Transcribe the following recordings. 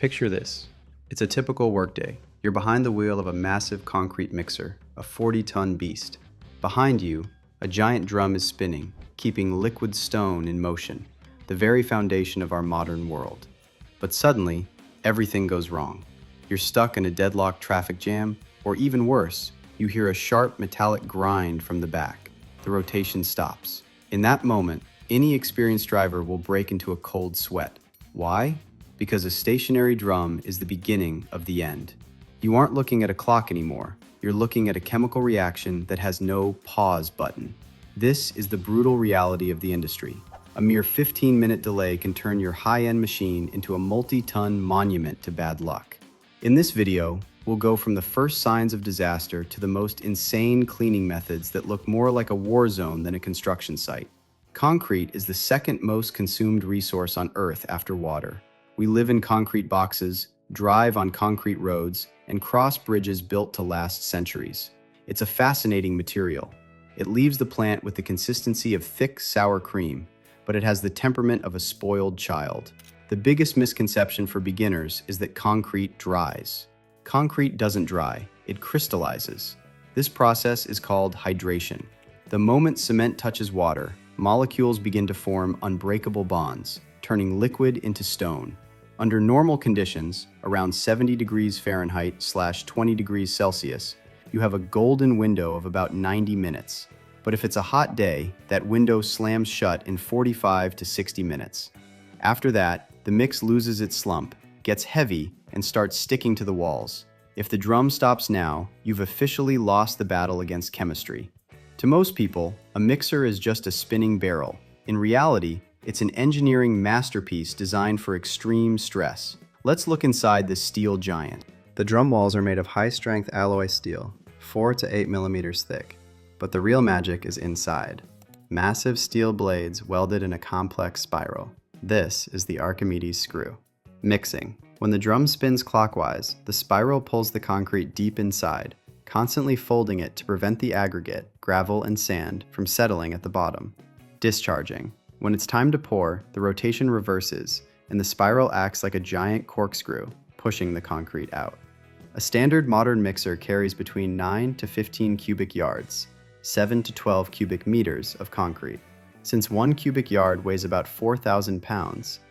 Picture this. It's a typical workday. You're behind the wheel of a massive concrete mixer, a 40-ton beast. Behind you, a giant drum is spinning, keeping liquid stone in motion, the very foundation of our modern world. But suddenly, everything goes wrong. You're stuck in a deadlocked traffic jam, or even worse, you hear a sharp metallic grind from the back. The rotation stops. In that moment, any experienced driver will break into a cold sweat. Why? Because a stationary drum is the beginning of the end. You aren't looking at a clock anymore. You're looking at a chemical reaction that has no pause button. This is the brutal reality of the industry. A mere 15-minute delay can turn your high-end machine into a multi-ton monument to bad luck. In this video, we'll go from the first signs of disaster to the most insane cleaning methods that look more like a war zone than a construction site. Concrete is the second most consumed resource on Earth after water. We live in concrete boxes, drive on concrete roads, and cross bridges built to last centuries. It's a fascinating material. It leaves the plant with the consistency of thick, sour cream, but it has the temperament of a spoiled child. The biggest misconception for beginners is that concrete dries. Concrete doesn't dry, it crystallizes. This process is called hydration. The moment cement touches water, molecules begin to form unbreakable bonds, turning liquid into stone. Under normal conditions, around 70 degrees Fahrenheit / 20 degrees Celsius, you have a golden window of about 90 minutes. But if it's a hot day, that window slams shut in 45 to 60 minutes. After that, the mix loses its slump, gets heavy, and starts sticking to the walls. If the drum stops now, you've officially lost the battle against chemistry. To most people, a mixer is just a spinning barrel. In reality, it's an engineering masterpiece designed for extreme stress. Let's look inside this steel giant. The drum walls are made of high-strength alloy steel, 4 to 8 millimeters thick. But the real magic is inside. Massive steel blades welded in a complex spiral. This is the Archimedes screw. Mixing. When the drum spins clockwise, the spiral pulls the concrete deep inside, constantly folding it to prevent the aggregate, gravel and sand, from settling at the bottom. Discharging. When it's time to pour, the rotation reverses, and the spiral acts like a giant corkscrew, pushing the concrete out. A standard modern mixer carries between 9 to 15 cubic yards, 7 to 12 cubic meters of concrete. Since 1 cubic yard weighs about 4,000 pounds,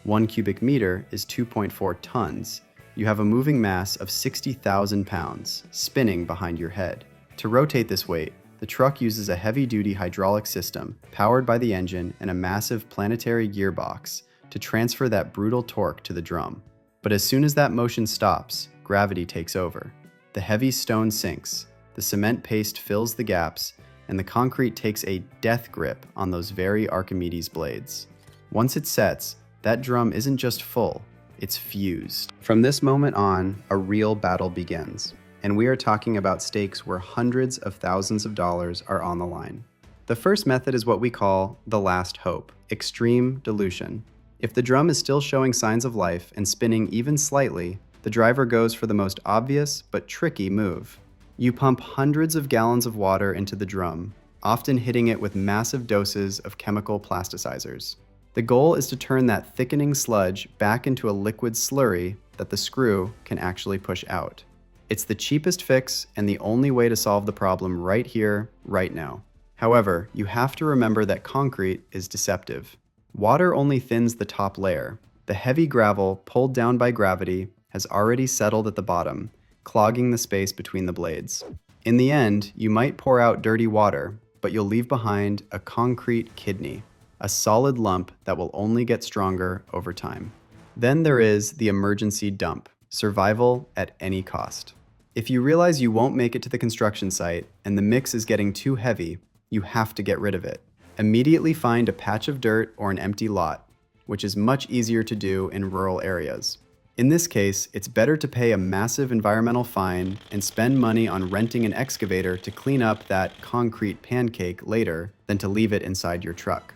1 cubic meter is 2.4 tons, you have a moving mass of 60,000 pounds spinning behind your head. To rotate this weight, the truck uses a heavy-duty hydraulic system powered by the engine and a massive planetary gearbox to transfer that brutal torque to the drum. But as soon as that motion stops, gravity takes over. The heavy stone sinks, the cement paste fills the gaps, and the concrete takes a death grip on those very Archimedes blades. Once it sets, that drum isn't just full, it's fused. From this moment on, a real battle begins. And we are talking about stakes where hundreds of thousands of dollars are on the line. The first method is what we call the last hope, extreme dilution. If the drum is still showing signs of life and spinning even slightly, the driver goes for the most obvious but tricky move. You pump hundreds of gallons of water into the drum, often hitting it with massive doses of chemical plasticizers. The goal is to turn that thickening sludge back into a liquid slurry that the screw can actually push out. It's the cheapest fix and the only way to solve the problem right here, right now. However, you have to remember that concrete is deceptive. Water only thins the top layer. The heavy gravel, pulled down by gravity, has already settled at the bottom, clogging the space between the blades. In the end, you might pour out dirty water, but you'll leave behind a concrete kidney, a solid lump that will only get stronger over time. Then there is the emergency dump, survival at any cost. If you realize you won't make it to the construction site and the mix is getting too heavy, you have to get rid of it. Immediately find a patch of dirt or an empty lot, which is much easier to do in rural areas. In this case, it's better to pay a massive environmental fine and spend money on renting an excavator to clean up that concrete pancake later than to leave it inside your truck.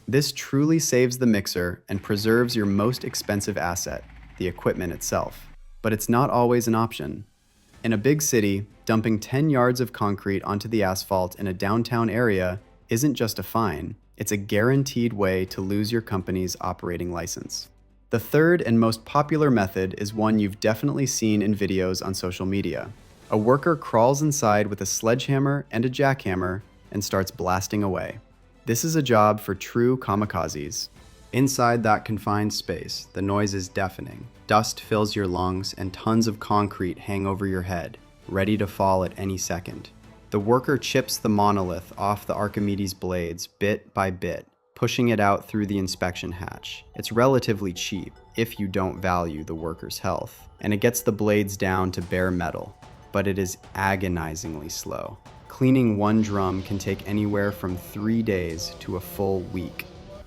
This truly saves the mixer and preserves your most expensive asset, the equipment itself. But it's not always an option. In a big city, dumping 10 yards of concrete onto the asphalt in a downtown area isn't just a fine, it's a guaranteed way to lose your company's operating license. The third and most popular method is one you've definitely seen in videos on social media. A worker crawls inside with a sledgehammer and a jackhammer and starts blasting away. This is a job for true kamikazes. Inside that confined space, the noise is deafening. Dust fills your lungs and tons of concrete hang over your head, ready to fall at any second. The worker chips the monolith off the Archimedes blades bit by bit, pushing it out through the inspection hatch. It's relatively cheap if you don't value the worker's health, and it gets the blades down to bare metal, but it is agonizingly slow. Cleaning one drum can take anywhere from 3 days to a full week.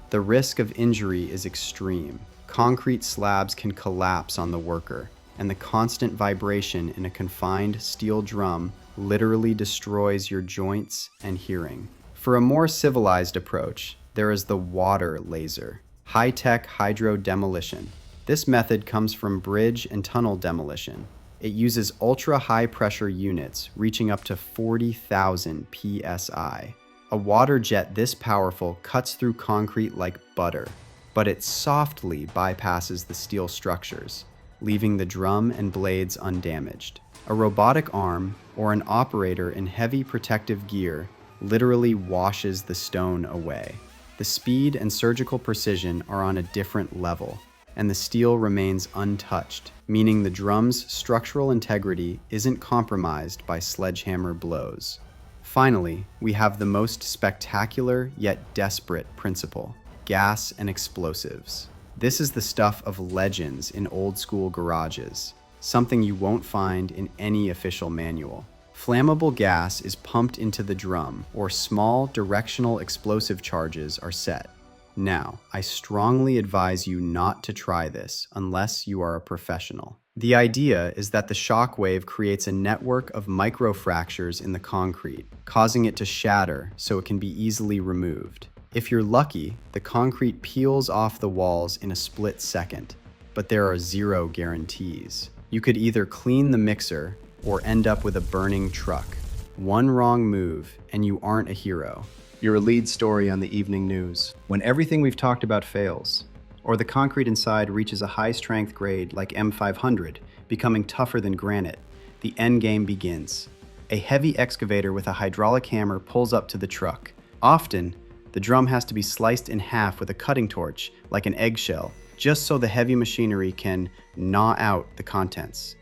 The risk of injury is extreme. Concrete slabs can collapse on the worker, and the constant vibration in a confined steel drum literally destroys your joints and hearing. For a more civilized approach, there is the water laser, high-tech hydro-demolition. This method comes from bridge and tunnel demolition. It uses ultra-high pressure units reaching up to 40,000 psi. A water jet this powerful cuts through concrete like butter, but it softly bypasses the steel structures, leaving the drum and blades undamaged. A robotic arm or an operator in heavy protective gear literally washes the stone away. The speed and surgical precision are on a different level, and the steel remains untouched, meaning the drum's structural integrity isn't compromised by sledgehammer blows. Finally, we have the most spectacular yet desperate principle: gas and explosives. This is the stuff of legends in old-school garages, something you won't find in any official manual. Flammable gas is pumped into the drum, or small directional explosive charges are set. Now, I strongly advise you not to try this unless you are a professional. The idea is that the shock wave creates a network of microfractures in the concrete, causing it to shatter so it can be easily removed. If you're lucky, the concrete peels off the walls in a split second, but there are zero guarantees. You could either clean the mixer or end up with a burning truck. One wrong move and you aren't a hero. You're a lead story on the evening news. When everything we've talked about fails, or the concrete inside reaches a high-strength grade like M500, becoming tougher than granite, the end game begins. A heavy excavator with a hydraulic hammer pulls up to the truck. Often, the drum has to be sliced in half with a cutting torch, like an eggshell, just so the heavy machinery can gnaw out the contents.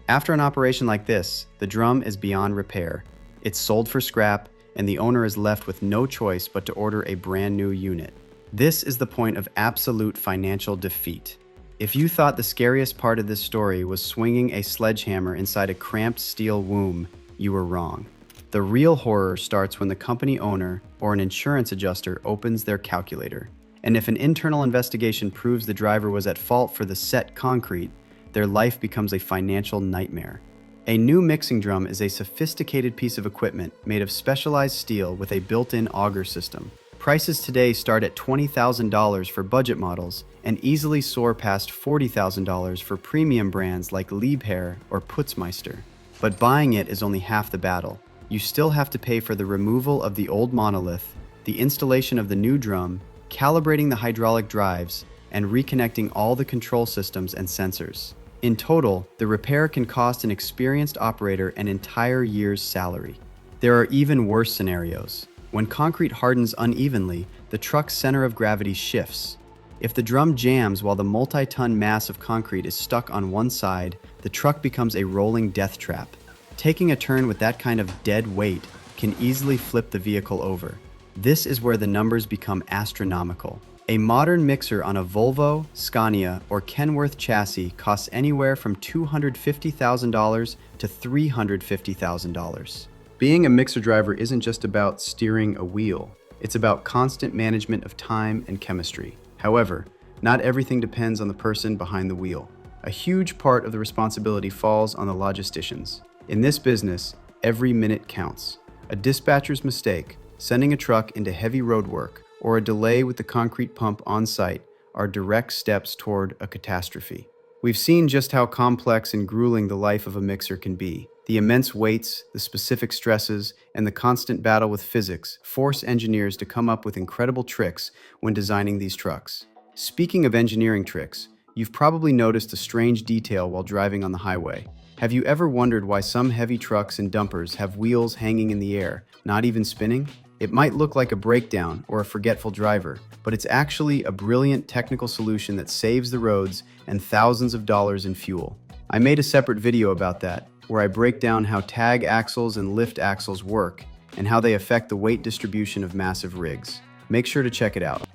After an operation like this, the drum is beyond repair. It's sold for scrap, and the owner is left with no choice but to order a brand new unit. This is the point of absolute financial defeat. If you thought the scariest part of this story was swinging a sledgehammer inside a cramped steel womb, you were wrong. The real horror starts when the company owner or an insurance adjuster opens their calculator. And if an internal investigation proves the driver was at fault for the set concrete, their life becomes a financial nightmare. A new mixing drum is a sophisticated piece of equipment made of specialized steel with a built-in auger system. Prices today start at $20,000 for budget models and easily soar past $40,000 for premium brands like Liebherr or Putzmeister. But buying it is only half the battle. You still have to pay for the removal of the old monolith, the installation of the new drum, calibrating the hydraulic drives, and reconnecting all the control systems and sensors. In total, the repair can cost an experienced operator an entire year's salary. There are even worse scenarios. When concrete hardens unevenly, the truck's center of gravity shifts. If the drum jams while the multi-ton mass of concrete is stuck on one side, the truck becomes a rolling death trap. Taking a turn with that kind of dead weight can easily flip the vehicle over. This is where the numbers become astronomical. A modern mixer on a Volvo, Scania, or Kenworth chassis costs anywhere from $250,000 to $350,000. Being a mixer driver isn't just about steering a wheel. It's about constant management of time and chemistry. However, not everything depends on the person behind the wheel. A huge part of the responsibility falls on the logisticians. In this business, every minute counts. A dispatcher's mistake, sending a truck into heavy road work, or a delay with the concrete pump on site are direct steps toward a catastrophe. We've seen just how complex and grueling the life of a mixer can be. The immense weights, the specific stresses, and the constant battle with physics force engineers to come up with incredible tricks when designing these trucks. Speaking of engineering tricks, You've probably noticed a strange detail while driving on the highway. Have you ever wondered why some heavy trucks and dumpers have wheels hanging in the air, not even spinning? It might look like a breakdown or a forgetful driver, but it's actually a brilliant technical solution that saves the roads and thousands of dollars in fuel. I made a separate video about that, where I break down how tag axles and lift axles work and how they affect the weight distribution of massive rigs. Make sure to check it out.